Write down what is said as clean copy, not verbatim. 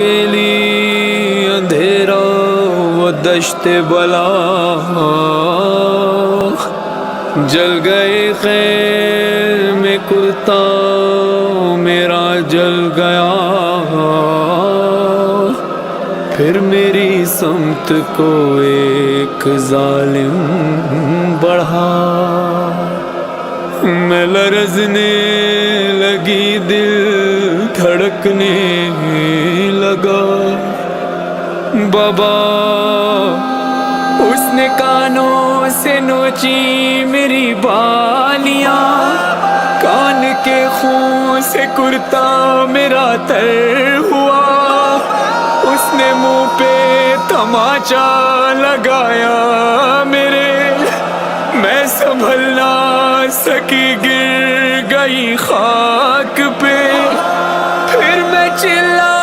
کے لیے اندھیرا و دشت بلا، جل گئے خیر میں کرتا میرا جل گیا، پھر میری سمت کو ایک ظالم بڑھا، میں لرزنے لگی دل دھڑکنے لگا، بابا اس نے کانوں سے نوچی میری بالیاں، کان کے خون سے کرتا میرا تر ہوا، اس نے منہ پہ تماچا لگایا میرے، میں سنبھل نہ سکی گر گئی خاک پہ، پھر میں چلا